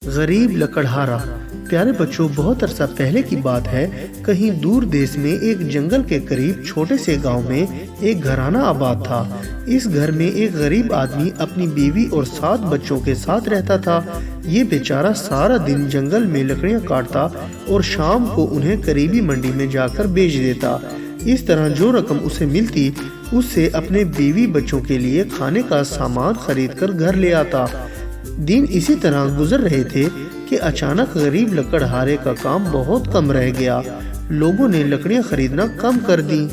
غریب لکڑہارا۔ پیارے بچوں، بہت عرصہ پہلے کی بات ہے، کہیں دور دیس میں ایک جنگل کے قریب چھوٹے سے گاؤں میں ایک گھرانہ آباد تھا۔ اس گھر میں ایک غریب آدمی اپنی بیوی اور 7 بچوں کے ساتھ رہتا تھا۔ یہ بیچارہ سارا دن جنگل میں لکڑیاں کاٹتا اور شام کو انہیں قریبی منڈی میں جا کر بیچ دیتا۔ اس طرح جو رقم اسے ملتی اس سے اپنے بیوی بچوں کے لیے کھانے کا سامان خرید کر گھر لے آتا۔ دن اسی طرح گزر رہے تھے کہ اچانک غریب لکڑہارے کا کام بہت کم رہ گیا۔ لوگوں نے لکڑیاں خریدنا کم کر دی۔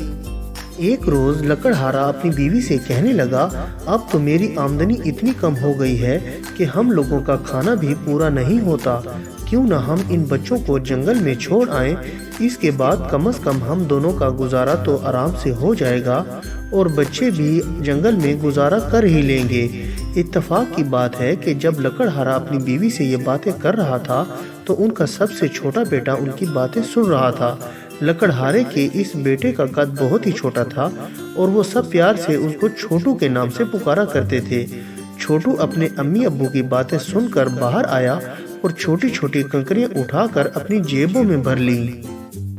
ایک روز لکڑہارا اپنی بیوی سے کہنے لگا، اب تو میری آمدنی اتنی کم ہو گئی ہے کہ ہم لوگوں کا کھانا بھی پورا نہیں ہوتا۔ کیوں نہ ہم ان بچوں کو جنگل میں چھوڑ آئیں، اس کے بعد کم از کم ہم دونوں کا گزارا تو آرام سے ہو جائے گا اور بچے بھی جنگل میں گزارا کر ہی لیں گے۔ اتفاق کی بات ہے کہ جب لکڑہارا اپنی بیوی سے یہ باتیں کر رہا تھا تو ان کا سب سے چھوٹا بیٹا ان کی باتیں سن رہا تھا۔ لکڑہارے کے اس بیٹے کا قد بہت ہی چھوٹا تھا اور وہ سب پیار سے اس کو چھوٹو کے نام سے پکارا کرتے تھے۔ چھوٹو اپنے امی ابو کی باتیں سن کر باہر آیا اور چھوٹی چھوٹی کنکریاں اٹھا کر اپنی جیبوں میں بھر لیں۔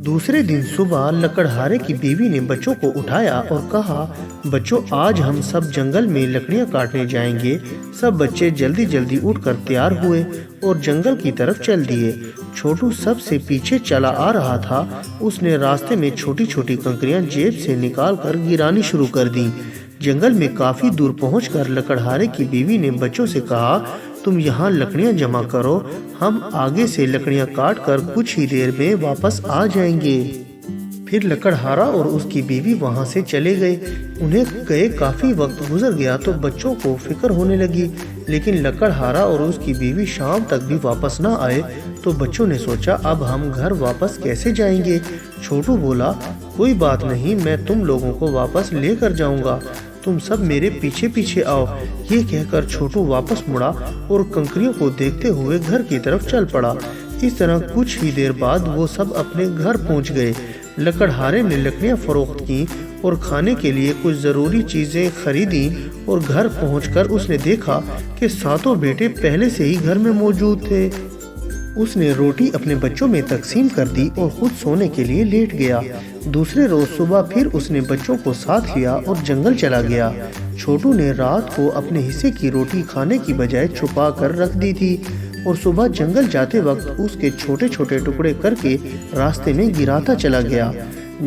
دوسرے دن صبح لکڑہارے کی بیوی نے بچوں کو اٹھایا اور کہا، بچوں آج ہم سب جنگل میں لکڑیاں کاٹنے جائیں گے۔ سب بچے جلدی جلدی اٹھ کر تیار ہوئے اور جنگل کی طرف چل دیے۔ چھوٹو سب سے پیچھے چلا آ رہا تھا۔ اس نے راستے میں چھوٹی چھوٹی کنکریاں جیب سے نکال کر گرانی شروع کر دیں۔ جنگل میں کافی دور پہنچ کر لکڑہارے کی بیوی نے بچوں سے کہا، تم یہاں لکڑیاں جمع کرو، ہم آگے سے لکڑیاں کاٹ کر کچھ ہی دیر میں واپس آ جائیں گے۔ پھر لکڑہارا اور اس کی بیوی وہاں سے چلے گئے۔ انہیں گئے کافی وقت گزر گیا تو بچوں کو فکر ہونے لگی، لیکن لکڑہارا اور اس کی بیوی شام تک بھی واپس نہ آئے تو بچوں نے سوچا، اب ہم گھر واپس کیسے جائیں گے؟ چھوٹو بولا، کوئی بات نہیں، میں تم لوگوں کو واپس لے کر جاؤں گا، تم سب میرے پیچھے پیچھے آؤ۔ یہ کہہ کر چھوٹو واپس مڑا اور کنکریوں کو دیکھتے ہوئے گھر کی طرف چل پڑا۔ اس طرح کچھ ہی دیر بعد وہ سب اپنے گھر پہنچ گئے۔ لکڑہارے نے لکڑیاں فروخت کی اور کھانے کے لیے کچھ ضروری چیزیں خریدیں اور گھر پہنچ کر اس نے دیکھا کہ 7 بیٹے پہلے سے ہی گھر میں موجود تھے۔ اس نے روٹی اپنے بچوں میں تقسیم کر دی اور خود سونے کے لیے لیٹ گیا۔ دوسرے روز صبح پھر اس نے بچوں کو ساتھ لیا اور جنگل چلا گیا۔ چھوٹو نے رات کو اپنے حصے کی روٹی کھانے کی بجائے چھپا کر رکھ دی تھی اور صبح جنگل جاتے وقت اس کے چھوٹے چھوٹے ٹکڑے کر کے راستے میں گراتا چلا گیا۔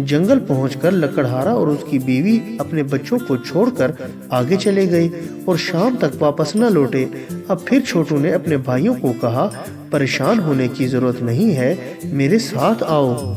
جنگل پہنچ کر لکڑہارا اور اس کی بیوی اپنے بچوں کو چھوڑ کر آگے چلے گئے اور شام تک واپس نہ لوٹے۔ اب پھر چھوٹو نے اپنے بھائیوں کو کہا، پریشان ہونے کی ضرورت نہیں ہے، میرے ساتھ آؤ۔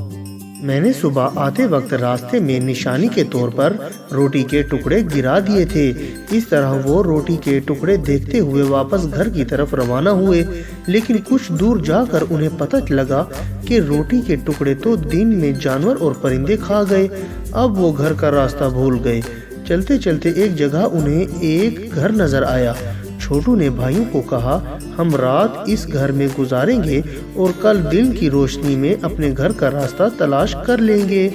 میں نے صبح آتے وقت راستے میں نشانی کے طور پر روٹی کے ٹکڑے گرا دیے تھے۔ اس طرح وہ روٹی کے ٹکڑے دیکھتے ہوئے واپس گھر کی طرف روانہ ہوئے، لیکن کچھ دور جا کر انہیں پتہ لگا کہ روٹی کے ٹکڑے تو دن میں جانور اور پرندے کھا گئے۔ اب وہ گھر کا راستہ بھول گئے۔ چلتے چلتے ایک جگہ انہیں ایک گھر نظر آیا۔ چھوٹو نے بھائیوں کو کہا، ہم رات اس گھر میں گزاریں گے اور کل دن کی روشنی میں اپنے گھر کا راستہ تلاش کر لیں گے۔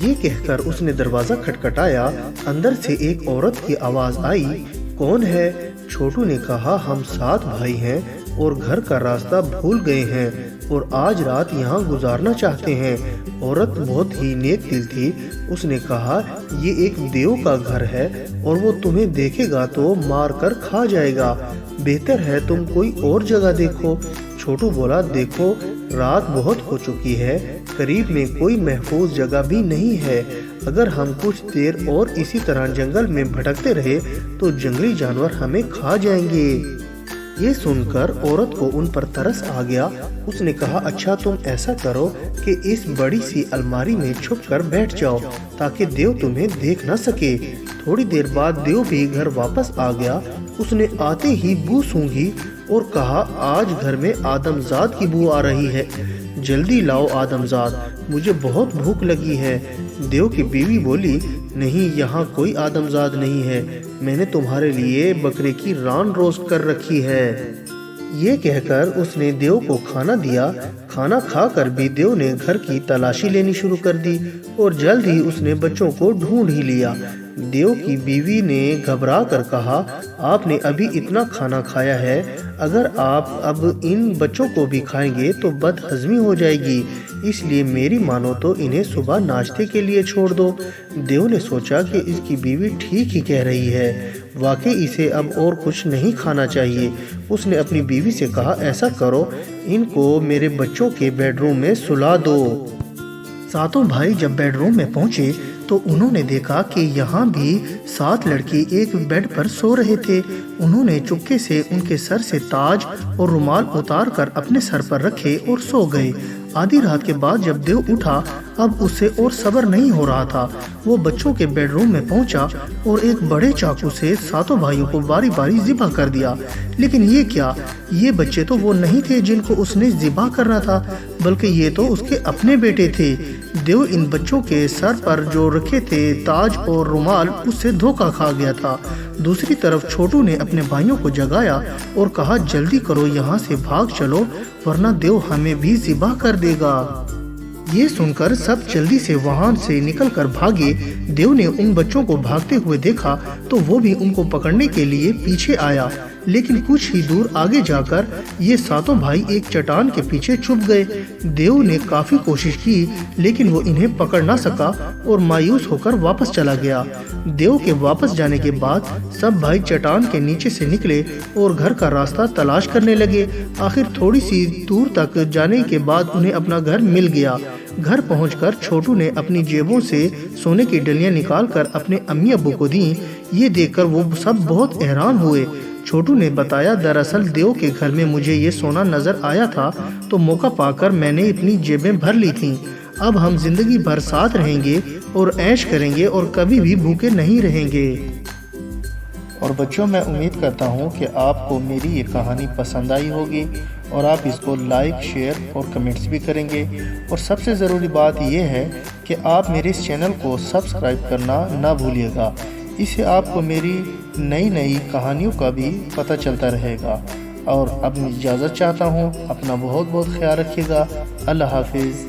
یہ کہہ کر اس نے دروازہ کھٹکھٹایا۔ اندر سے ایک عورت کی آواز آئی، کون ہے؟ چھوٹو نے کہا، ہم 7 بھائی ہیں اور گھر کا راستہ بھول گئے ہیں اور آج رات یہاں گزارنا چاہتے ہیں۔ عورت بہت ہی نیک دل تھی۔ اس نے کہا، یہ ایک دیو کا گھر ہے اور وہ تمہیں دیکھے گا تو مار کر کھا جائے گا، بہتر ہے تم کوئی اور جگہ دیکھو۔ چھوٹو بولا، دیکھو رات بہت ہو چکی ہے، قریب میں کوئی محفوظ جگہ بھی نہیں ہے، اگر ہم کچھ دیر اور اسی طرح جنگل میں بھٹکتے رہے تو جنگلی جانور ہمیں کھا جائیں گے۔ یہ سن کر عورت کو ان پر ترس آ گیا۔ اس نے کہا، اچھا تم ایسا کرو کہ اس بڑی سی الماری میں چھپ کر بیٹھ جاؤ تاکہ دیو تمہیں دیکھ نہ سکے۔ تھوڑی دیر بعد دیو بھی گھر واپس آ گیا۔ اس نے آتے ہی بو سونگھی اور کہا، آج گھر میں آدم زاد کی بو آ رہی ہے، جلدی لاؤ آدم زاد، مجھے بہت بھوک لگی ہے۔ دیو کی بیوی بولی، نہیں یہاں کوئی آدم زاد نہیں ہے، میں نے تمہارے لیے بکرے کی ران روسٹ کر رکھی ہے۔ یہ کہہ کر اس نے دیو کو کھانا دیا۔ کھانا کھا کر بھی دیو نے گھر کی تلاشی لینی شروع کر دی اور جلد ہی اس نے بچوں کو ڈھونڈ ہی لیا۔ دیو کی بیوی نے گھبرا کر کہا، آپ نے ابھی اتنا کھانا کھایا ہے، اگر آپ اب ان بچوں کو بھی کھائیں گے تو بد ہضمی ہو جائے گی، اس لیے میری مانو تو انہیں صبح ناشتے کے لیے چھوڑ دو۔ دیو نے سوچا کہ اس کی بیوی ٹھیک ہی کہہ رہی ہے، واقعی اسے اب اور کچھ نہیں کھانا چاہیے۔ اس نے اپنی بیوی سے کہا، ایسا کرو، ان کو میرے بچوں کے بیڈ روم میں سلا دو۔ ساتوں بھائی جب بیڈ روم میں پہنچے تو انہوں نے دیکھا کہ یہاں بھی 7 لڑکے ایک بیڈ پر سو رہے تھے۔ انہوں نے چپکے سے ان کے سر سے تاج اور رومال اتار کر اپنے سر پر رکھے اور سو گئے۔ آدھی رات کے بعد جب دیو اٹھا، اب اس سے اور صبر نہیں ہو رہا تھا۔ وہ بچوں کے بیڈ روم میں پہنچا اور ایک بڑے چاقو سے ساتوں بھائیوں کو باری باری ذبح کر دیا۔ لیکن یہ کیا؟ یہ بچے تو وہ نہیں تھے جن کو اس نے ذبح کرنا تھا، بلکہ یہ تو اس کے اپنے بیٹے تھے۔ دیو ان بچوں کے سر پر جو رکھے تھے تاج اور رومال، اس سے دھوکہ کھا گیا تھا۔ دوسری طرف چھوٹو نے اپنے بھائیوں کو جگایا اور کہا، جلدی کرو، یہاں سے بھاگ چلو ورنہ دیو ہمیں بھی ذبح کر دے گا۔ یہ سن کر سب جلدی سے وہاں سے نکل کر بھاگے۔ دیو نے ان بچوں کو بھاگتے ہوئے دیکھا تو وہ بھی ان کو پکڑنے کے لیے پیچھے آیا، لیکن کچھ ہی دور آگے جا کر یہ ساتوں بھائی ایک چٹان کے پیچھے چھپ گئے۔ دیو نے کافی کوشش کی لیکن وہ انہیں پکڑ نہ سکا اور مایوس ہو کر واپس چلا گیا۔ دیو کے واپس جانے کے بعد سب بھائی چٹان کے نیچے سے نکلے اور گھر کا راستہ تلاش کرنے لگے۔ آخر تھوڑی سی دور تک جانے کے بعد انہیں اپنا گھر مل گیا۔ گھر پہنچ کر چھوٹو نے اپنی جیبوں سے سونے کی ڈلیاں نکال کر اپنے امی ابو کو دیں۔ یہ دیکھ کر وہ سب بہت حیران ہوئے۔ چھوٹو نے بتایا، دراصل دیو کے گھر میں مجھے یہ سونا نظر آیا تھا تو موقع پا کر میں نے اپنی جیبیں بھر لی تھیں۔ اب ہم زندگی بھر ساتھ رہیں گے اور عیش کریں گے اور کبھی بھی بھوکے نہیں رہیں گے۔ اور بچوں، میں امید کرتا ہوں کہ آپ کو میری یہ کہانی پسند آئی ہوگی اور آپ اس کو لائک، شیئر اور کمنٹس بھی کریں گے۔ اور سب سے ضروری بات یہ ہے کہ آپ میرے اس چینل کو سبسکرائب کرنا نہ بھولیے گا، اس سے آپ کو میری نئی کہانیوں کا بھی پتہ چلتا رہے گا۔ اور اب میں اجازت چاہتا ہوں، اپنا بہت خیال رکھیے گا۔ اللہ حافظ۔